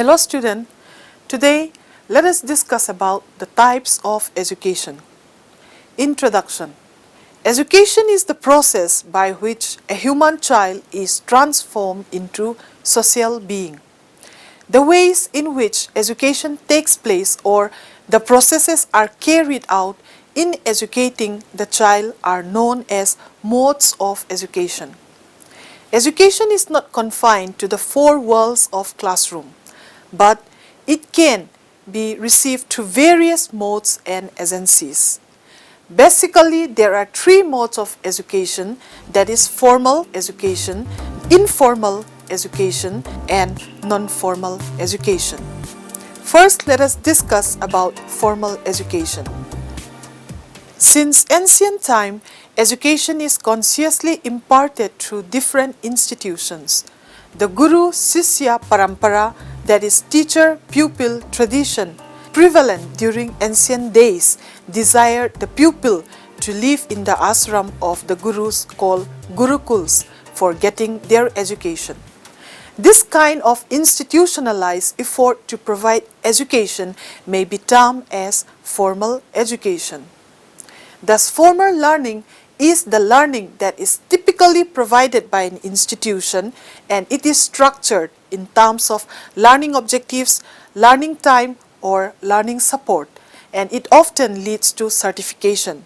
Hello student, today let us discuss about the types of education. Introduction. Education is the process by which a human child is transformed into social being. The ways in which education takes place or the processes are carried out in educating the child are known as modes of education. Education is not confined to the four walls of classroom, but it can be received through various modes and agencies. Basically, there are three modes of education, that is formal education, informal education, and non-formal education. First, let us discuss about formal education. Since ancient time, education is consciously imparted through different institutions. The Guru-Sishya Parampara, that is teacher-pupil tradition, prevalent during ancient days, desired the pupil to live in the ashram of the gurus called gurukuls for getting their education. This kind of institutionalized effort to provide education may be termed as formal education. Thus, formal learning is the learning that is typically provided by an institution, and it is structured in terms of learning objectives, learning time, or learning support, and it often leads to certification.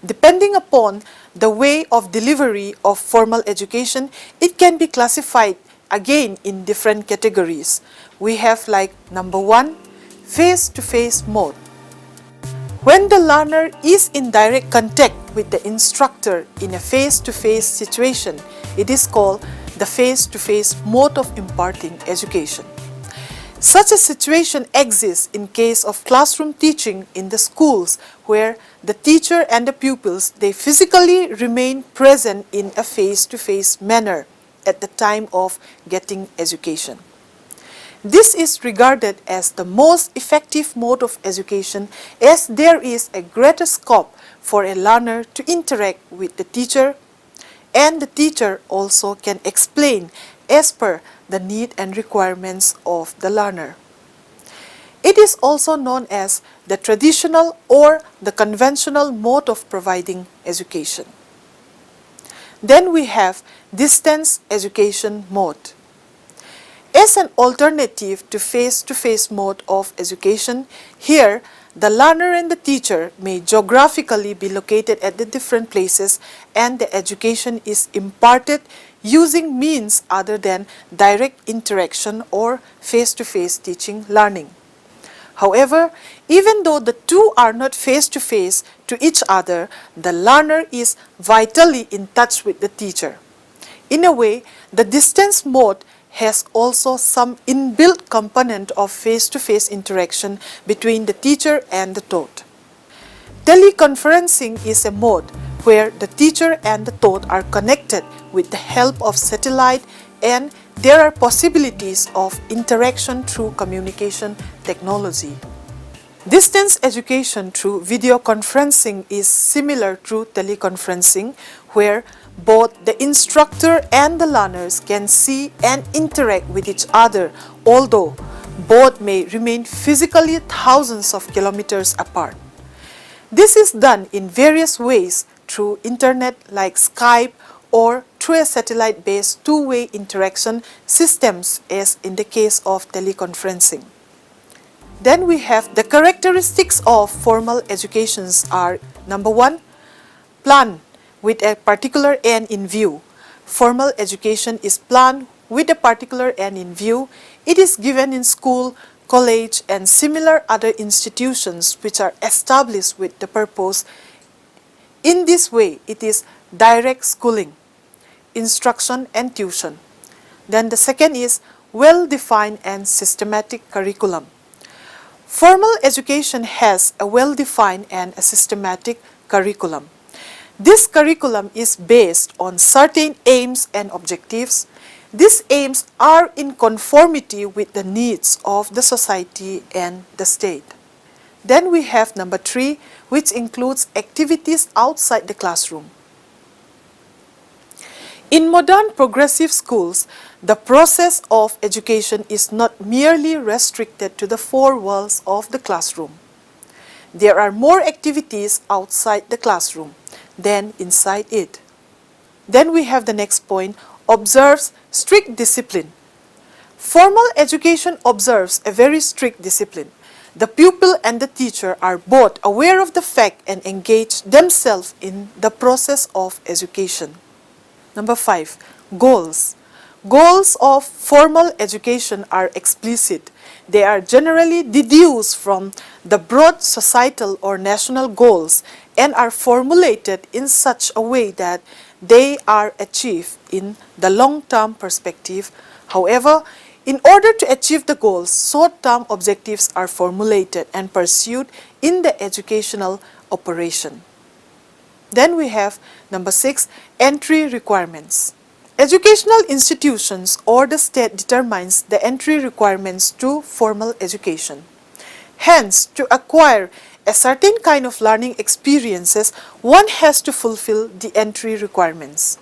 Depending upon the way of delivery of formal education, it can be classified again in different categories. We have like number 1, face-to-face mode. When the learner is in direct contact with the instructor in a face-to-face situation, it is called the face-to-face mode of imparting education. Such a situation exists in case of classroom teaching in the schools where the teacher and the pupils, they physically remain present in a face-to-face manner at the time of getting education. This is regarded as the most effective mode of education, as there is a greater scope for a learner to interact with the teacher, and the teacher also can explain as per the need and requirements of the learner. It is also known as the traditional or the conventional mode of providing education. Then we have distance education mode. As an alternative to face-to-face mode of education, here the learner and the teacher may geographically be located at the different places, and the education is imparted using means other than direct interaction or face-to-face teaching learning. However, even though the two are not face-to-face to each other, the learner is vitally in touch with the teacher. In a way, the distance mode has also some inbuilt component of face-to-face interaction between the teacher and the taught. Teleconferencing is a mode where the teacher and the taught are connected with the help of satellite, and there are possibilities of interaction through communication technology. Distance education through video conferencing is similar to teleconferencing, where both the instructor and the learners can see and interact with each other, although both may remain physically thousands of kilometers apart. This is done in various ways through internet like Skype or through a satellite-based two-way interaction systems, as in the case of teleconferencing. Then we have the characteristics of formal educations are number 1, plan with a particular end in view. Formal education is planned with a particular end in view. It is given in school, college, and similar other institutions which are established with the purpose. In this way, it is direct schooling, instruction and tuition. Then the second is well-defined and systematic curriculum. Formal education has a well-defined and a systematic curriculum. This curriculum is based on certain aims and objectives. These aims are in conformity with the needs of the society and the state. Then we have number 3, which includes activities outside the classroom. In modern progressive schools, the process of education is not merely restricted to the four walls of the classroom. There are more activities outside the classroom than inside it. Then we have the next point, observes strict discipline. Formal education observes a very strict discipline. The pupil and the teacher are both aware of the fact and engage themselves in the process of education. Number 5. Goals. Goals of formal education are explicit. They are generally deduced from the broad societal or national goals and are formulated in such a way that they are achieved in the long-term perspective. However, in order to achieve the goals, short-term objectives are formulated and pursued in the educational operation. Then we have number 6, entry requirements. Educational institutions or the state determines the entry requirements to formal education. Hence, to acquire a certain kind of learning experiences, one has to fulfill the entry requirements.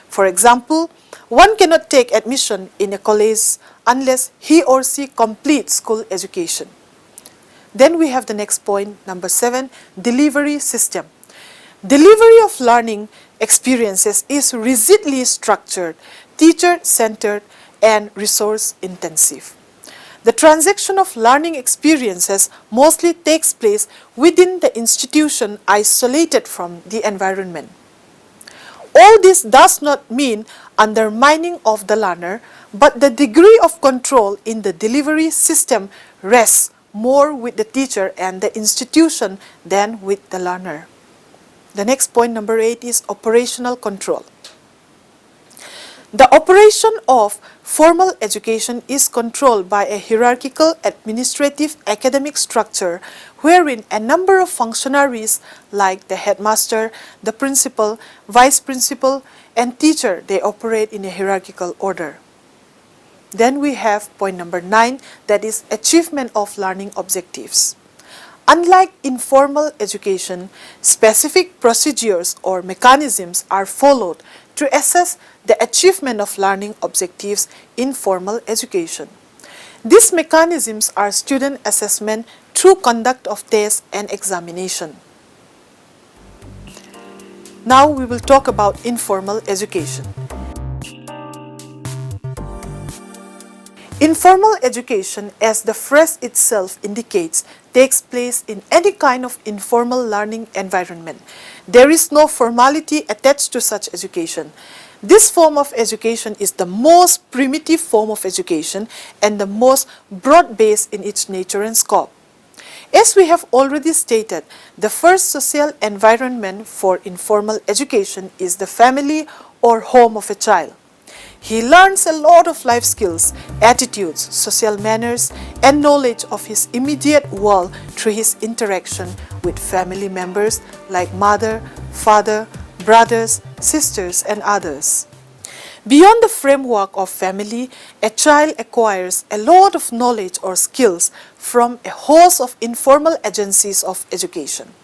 For example, one cannot take admission in a college unless he or she completes school education. Then we have the next point, number 7, delivery system. Delivery of learning experiences is rigidly structured, teacher-centered, and resource-intensive. The transaction of learning experiences mostly takes place within the institution isolated from the environment. All this does not mean undermining of the learner, but the degree of control in the delivery system rests more with the teacher and the institution than with the learner. The next point, number 8, is operational control. The operation of formal education is controlled by a hierarchical administrative academic structure wherein a number of functionaries like the headmaster, the principal, vice principal, and teacher, they operate in a hierarchical order. Then we have point number 9, that is achievement of learning objectives. Unlike informal education, specific procedures or mechanisms are followed to assess the achievement of learning objectives in formal education. These mechanisms are student assessment through conduct of tests and examination. Now we will talk about informal education. Informal education, as the phrase itself indicates, takes place in any kind of informal learning environment. There is no formality attached to such education. This form of education is the most primitive form of education and the most broad-based in its nature and scope. As we have already stated, the first social environment for informal education is the family or home of a child. He learns a lot of life skills, attitudes, social manners, and knowledge of his immediate world through his interaction with family members like mother, father, brothers, sisters, and others. Beyond the framework of family, a child acquires a lot of knowledge or skills from a host of informal agencies of education.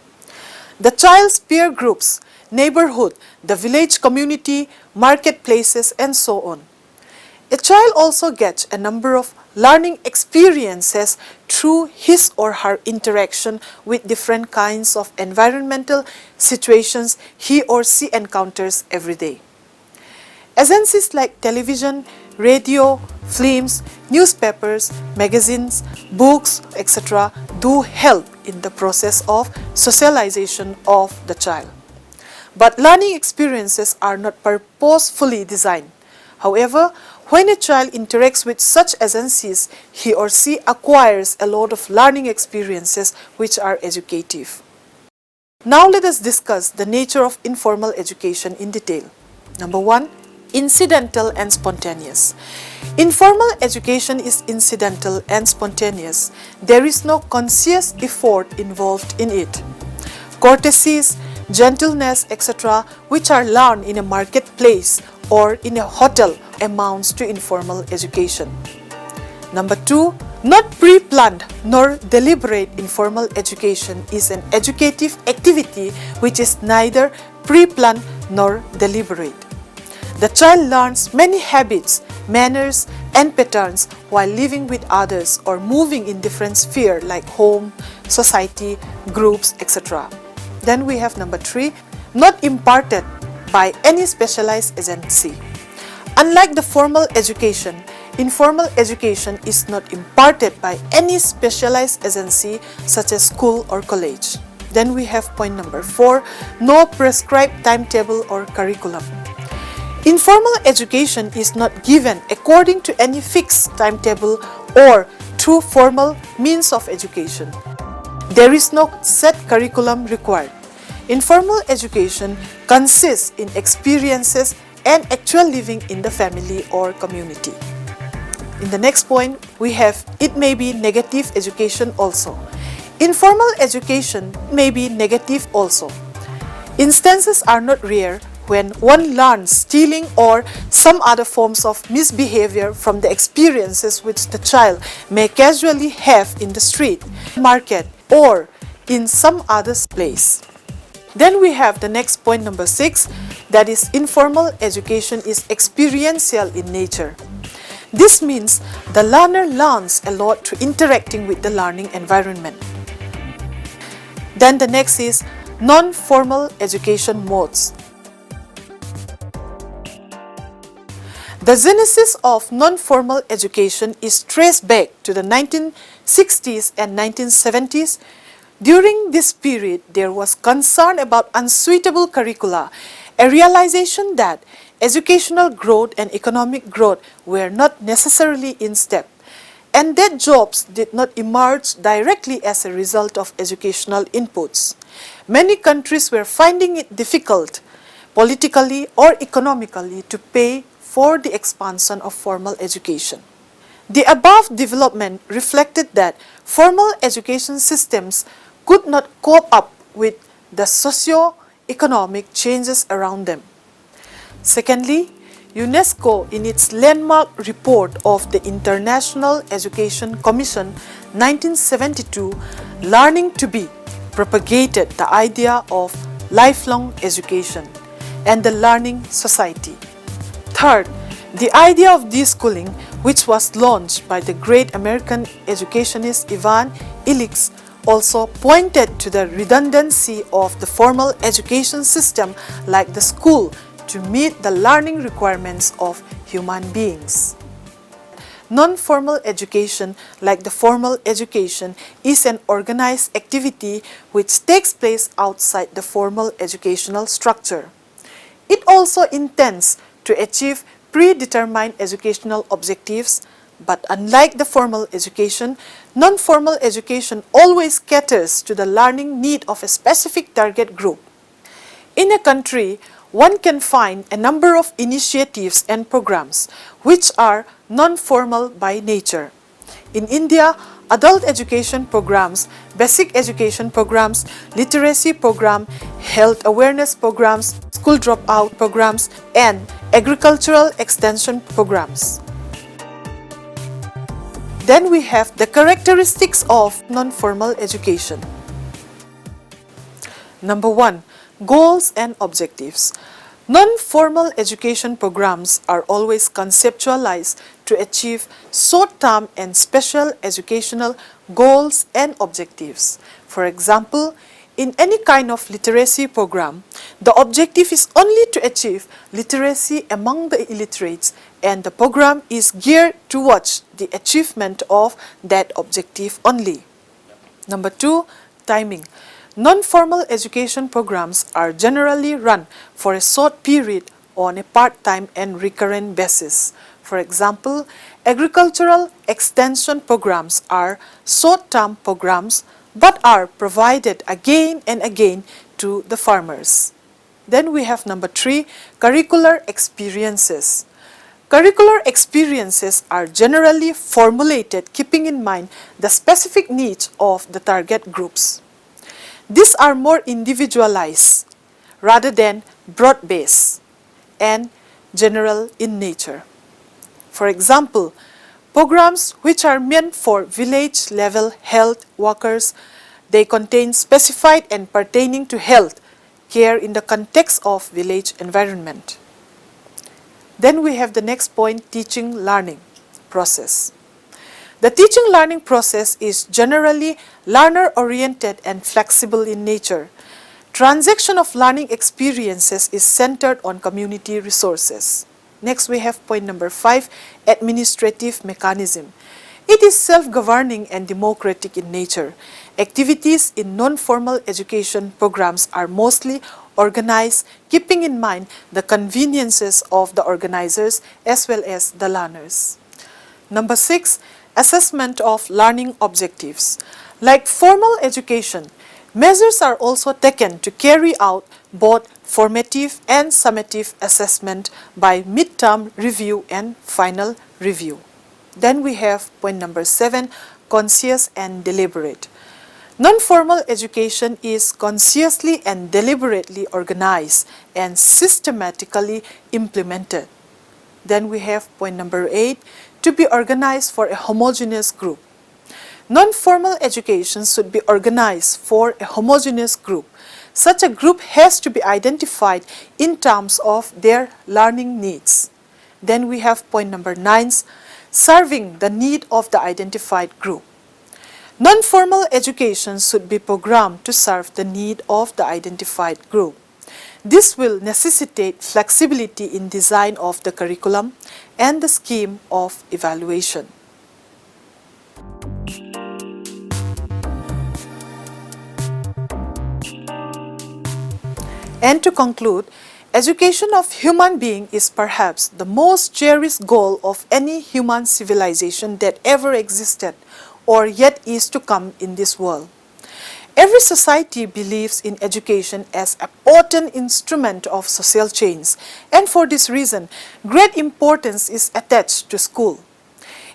The child's peer groups, neighborhood, the village community, marketplaces, and so on. A child also gets a number of learning experiences through his or her interaction with different kinds of environmental situations he or she encounters every day. Agencies like television, radio, films, newspapers, magazines, books, etc. do help in the process of socialization of the child. But learning experiences are not purposefully designed. However, when a child interacts with such agencies, he or she acquires a lot of learning experiences which are educative. Now let us discuss the nature of informal education in detail. Number 1, incidental and spontaneous. Informal education is incidental and spontaneous. There is no conscious effort involved in it. Courtesies, gentleness, etc., which are learned in a marketplace or in a hotel amounts to informal education. Number 2, not pre-planned nor deliberate informal education is an educative activity which is neither pre-planned nor deliberate. The child learns many habits, manners, and patterns while living with others or moving in different spheres like home, society, groups, etc. Then we have number 3, not imparted by any specialized agency. Unlike the formal education, informal education is not imparted by any specialized agency such as school or college. Then we have point number 4, no prescribed timetable or curriculum. Informal education is not given according to any fixed timetable or through formal means of education. There is no set curriculum required. Informal education consists in experiences and actual living in the family or community. In the next point, we have it may be negative education also. Informal education may be negative also. Instances are not rare when one learns stealing or some other forms of misbehavior from the experiences which the child may casually have in the street, market, or in some other place. Then we have the next point number 6, that is informal education is experiential in nature. This means the learner learns a lot through interacting with the learning environment. Then the next is non-formal education modes. The genesis of non-formal education is traced back to the 1960s and 1970s. During this period, there was concern about unsuitable curricula, a realization that educational growth and economic growth were not necessarily in step, and that jobs did not emerge directly as a result of educational inputs. Many countries were finding it difficult, politically or economically, to pay for the expansion of formal education. The above development reflected that formal education systems could not cope up with the socio-economic changes around them. Secondly, UNESCO, in its landmark report of the International Education Commission 1972, Learning to Be, propagated the idea of lifelong education and the learning society. Third, the idea of deschooling, which was launched by the great American educationist Ivan Illich, also pointed to the redundancy of the formal education system like the school to meet the learning requirements of human beings. Non-formal education, like the formal education, is an organized activity which takes place outside the formal educational structure. It also intends to achieve predetermined educational objectives, but unlike the formal education, non-formal education always caters to the learning need of a specific target group. In a country, one can find a number of initiatives and programs which are non-formal by nature. In India, adult education programs, basic education programs, literacy program, health awareness programs, school dropout programs, and agricultural extension programs. Then we have the characteristics of non-formal education. Number 1. Goals and objectives. Non-formal education programs are always conceptualized to achieve short-term and special educational goals and objectives. For example, in any kind of literacy program, the objective is only to achieve literacy among the illiterates, and the program is geared towards the achievement of that objective only. Number 2, timing. Non-formal education programs are generally run for a short period on a part-time and recurrent basis. For example, agricultural extension programs are short-term programs but are provided again and again to the farmers. Then we have number 3, curricular experiences. Curricular experiences are generally formulated keeping in mind the specific needs of the target groups. These are more individualized rather than broad-based and general in nature. For example, programs which are meant for village-level health workers, they contain specified and pertaining to health care in the context of village environment. Then we have the next point, teaching learning process. The teaching learning process is generally learner-oriented and flexible in nature. Transaction of learning experiences is centered on community resources. Next we have point number 5, administrative mechanism. It is self-governing and democratic in nature. Activities in non-formal education programs are mostly organized, keeping in mind the conveniences of the organizers as well as the learners. Number 6, assessment of learning objectives. Like formal education, measures are also taken to carry out both formative and summative assessment by midterm review and final review. Then we have point number 7, conscious and deliberate. Non-formal education is consciously and deliberately organized and systematically implemented. Then we have point number 8, to be organized for a homogeneous group. Non-formal education should be organized for a homogeneous group. Such a group has to be identified in terms of their learning needs. Then we have point number 9, serving the need of the identified group. Non-formal education should be programmed to serve the need of the identified group. This will necessitate flexibility in design of the curriculum and the scheme of evaluation. And to conclude, education of human being is perhaps the most cherished goal of any human civilization that ever existed or yet is to come in this world. Every society believes in education as a potent instrument of social change, and for this reason, great importance is attached to school.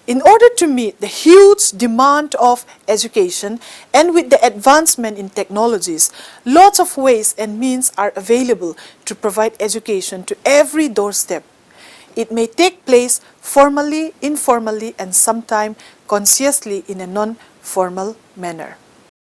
In order to meet the huge demand of education and with the advancement in technologies, lots of ways and means are available to provide education to every doorstep. It may take place formally, informally, and sometimes consciously in a non-formal manner.